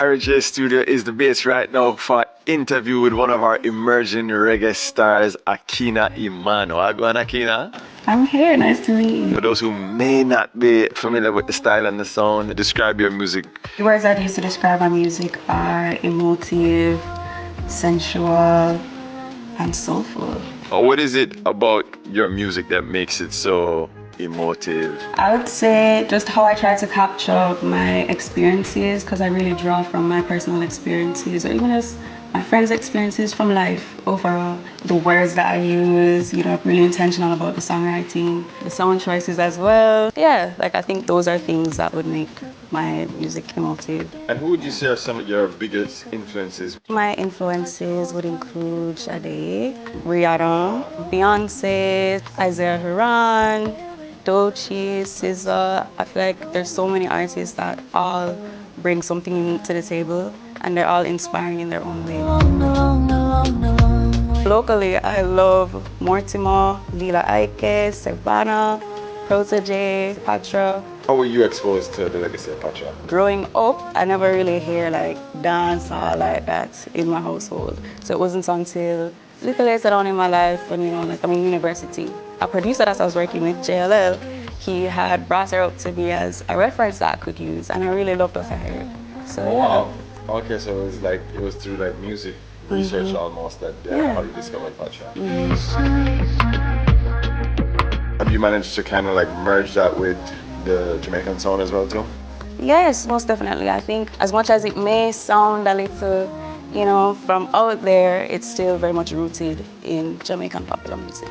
RJ Studio is the base right now for interview with one of our emerging reggae stars, Akina Iman. Wagwan Akina. I'm here. Nice to meet For you. those who may not be familiar with the style and the sound, describe your music. The words I'd use to describe my music are emotive, sensual, and soulful. What is it about your music that makes it so emotive? I would say just how I try to capture my experiences, because I really draw from my personal experiences, or even just my friends' experiences from life overall. The words that I use, really intentional about the songwriting, the sound choices as well. Yeah, I think those are things that would make my music emotive. And who would you say are some of your biggest influences? My influences would include Sade, Rihanna, Beyonce, Isaiah Huron, Doechii, SZA. I feel like there's so many artists that all bring something unique to the table, and they're all inspiring in their own way. Locally, I love Mortimer, Lila Ike, Savannah, Protege, Patra. How were you exposed to the legacy of Patra? Growing up, I never really hear dance or like that in my household. So it wasn't until a little later on in my life when, I'm in university. A producer that I was working with, JLL, he had brought her up to me as a reference that I could use, and I really loved what I heard. So, oh, wow. Okay, so it was through music research almost that how you discovered Patra. Have you managed to kind of merge that with the Jamaican sound as well too? Yes, most definitely. I think as much as it may sound a little, from out there, it's still very much rooted in Jamaican popular music.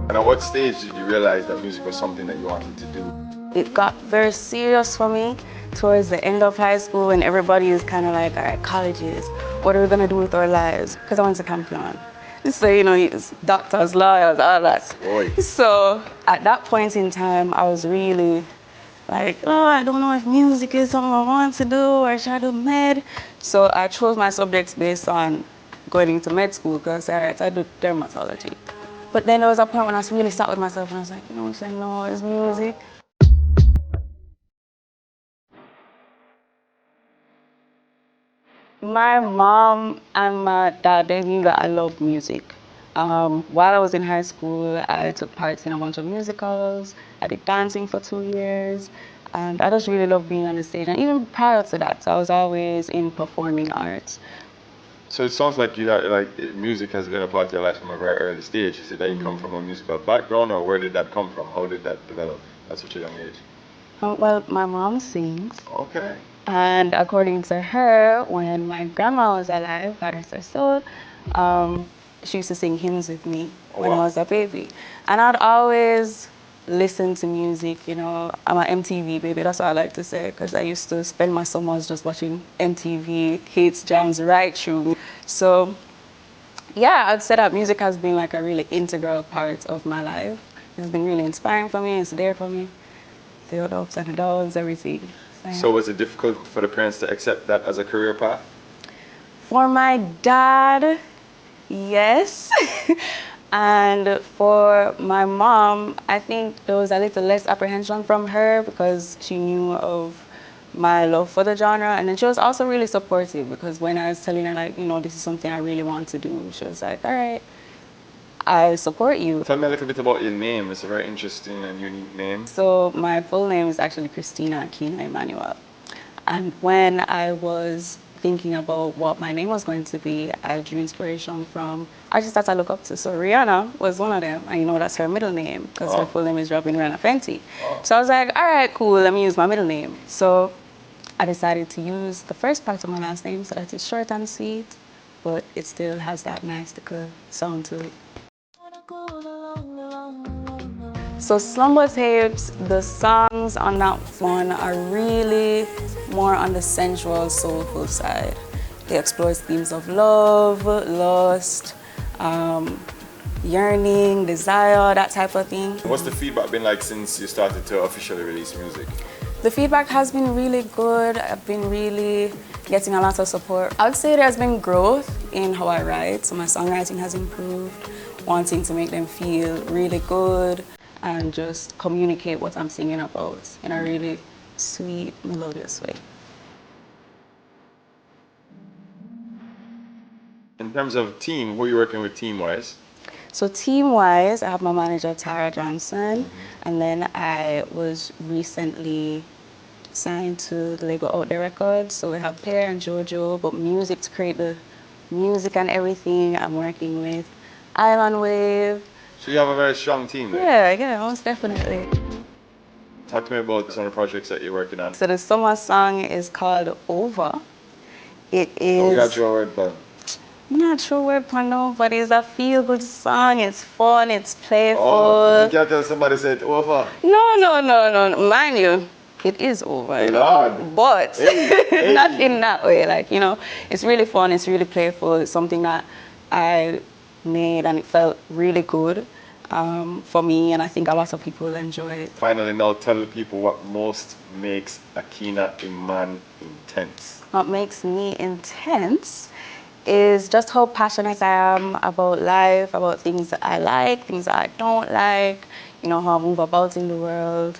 And at what stage did you realize that music was something that you wanted to do? It got very serious for me towards the end of high school, when everybody is kind of like, all right, colleges, what are we going to do with our lives? Because I went to Campion. So, it's doctors, lawyers, all that. Boy. So at that point in time, I was really like, oh, I don't know if music is something I want to do, or should I do med? So I chose my subjects based on going into med school, because I do dermatology. But then there was a point when I really sat with myself and I was like, I'm saying, no, it's music. My mom and my dad, they knew that I love music. While I was in high school, I took part in a bunch of musicals. I did dancing for 2 years, and I just really love being on the stage. And even prior to that, I was always in performing arts. So it sounds like music has been a part of your life from a very early stage. You said that you come from a musical background, or where did that come from? How did that develop at such a young age? Well, my mom sings. Okay. And according to her, when my grandma was alive, God rest her soul, she used to sing hymns with me when I was a baby. And I'd always listen to music, I'm an MTV baby, that's what I like to say, because I used to spend my summers just watching MTV, hits, jams right through. So, yeah, I'd say that music has been a really integral part of my life. It's been really inspiring for me, it's there for me. The ups and the downs, everything. So was it difficult for the parents to accept that as a career path? For my dad, yes. And for my mom, I think there was a little less apprehension from her, because she knew of my love for the genre. And then she was also really supportive, because when I was telling her, this is something I really want to do, she was like, all right, I support you. Tell me a little bit about your name. It's a very interesting and unique name. So my full name is actually Christina Akina Emmanuel. And when I was thinking about what my name was going to be, I drew inspiration from artists that I look up to. So Rihanna was one of them, and that's her middle name, because her full name is Robin Rihanna Fenty. So I was like, all right, cool, let me use my middle name. So I decided to use the first part of my last name so that it's short and sweet, but it still has that nice little sound to it. So Slumber Tapes, the songs on that one are really more on the sensual, soulful side. They explore themes of love, lust, yearning, desire, that type of thing. What's the feedback been like since you started to officially release music? The feedback has been really good. I've been really getting a lot of support. I would say there's been growth in how I write, so my songwriting has improved, wanting to make them feel really good. and just communicate what I'm singing about in a really sweet, melodious way. In terms of team, who are you working with team-wise? So team-wise, I have my manager Tara Johnson, and then I was recently signed to the label Out There Records. So we have Pear and Jojo, but music to create the music and everything. I'm working with Island Wave. So you have a very strong team there. Yeah, most definitely. Talk to me about some of the projects that you're working on. So the summer song is called Over. It You got is. your word, but I'm not sure where Pano, but it's a feel-good song. It's fun. It's playful. oh, you can't tell somebody said over. No. Mind you, it is over. You know? Lord. But Hey. not in that way. Like, it's really fun. It's really playful. It's something that I made and it felt really good for me. And I think a lot of people enjoy it. Finally, now tell the people what most makes Akina Iman intense. What makes me intense is just how passionate I am about life, about things that I like, things that I don't like, how I move about in the world.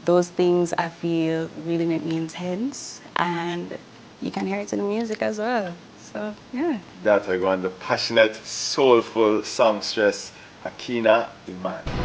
Those things I feel really make me intense, and you can hear it in the music as well. So, yeah. That I go on the passionate, soulful songstress Akina Iman.